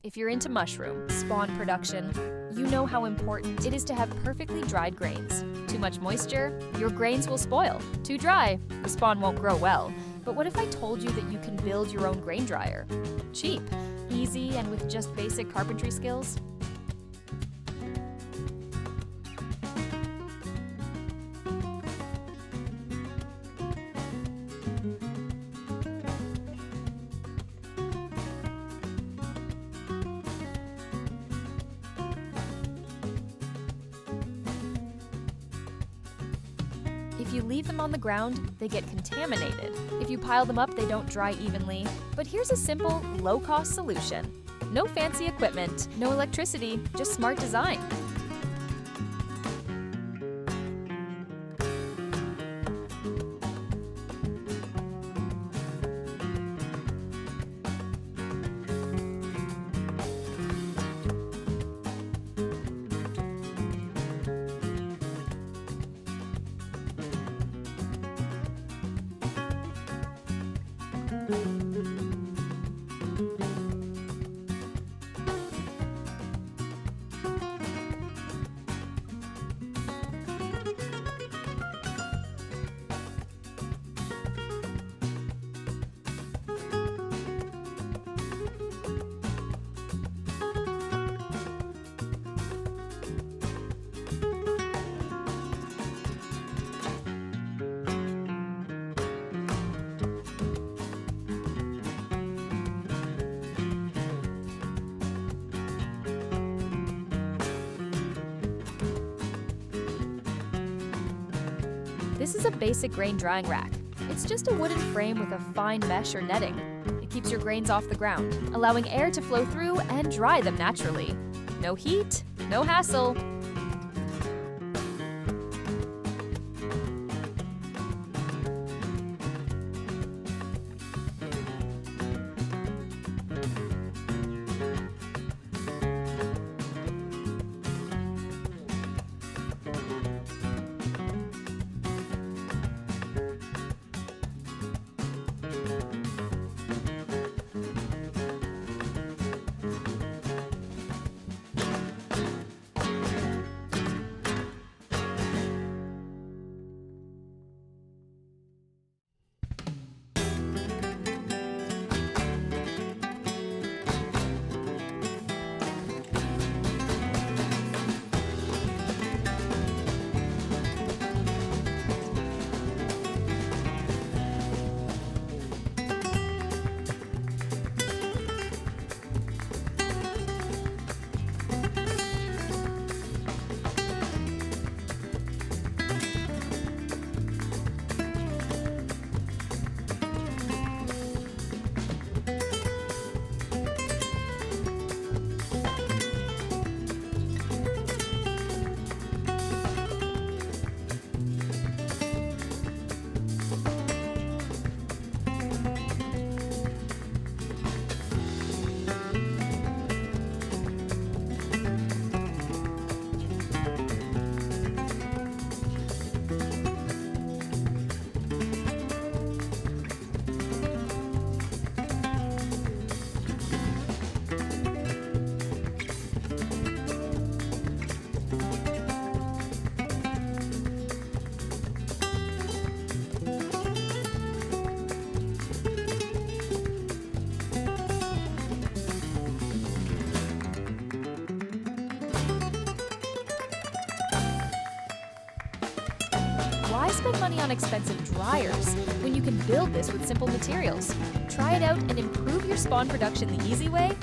If you're into mushroom spawn production, you know how important it is to have perfectly dried grains. Too much moisture, your grains will spoil. Too dry, the spawn won't grow well. But what if I told you that you can build your own grain dryer? Cheap, easy, and with just basic carpentry skills? If you leave them on the ground, they get contaminated. If you pile them up, they don't dry evenly. But here's a simple, low-cost solution. No fancy equipment, no electricity, just smart design. This is a basic grain drying rack. It's just a wooden frame with a fine mesh or netting. It keeps your grains off the ground, allowing air to flow through and dry them naturally. No heat, no hassle. Why spend money on expensive dryers when you can build this with simple materials? Try it out and improve your spawn production the easy way.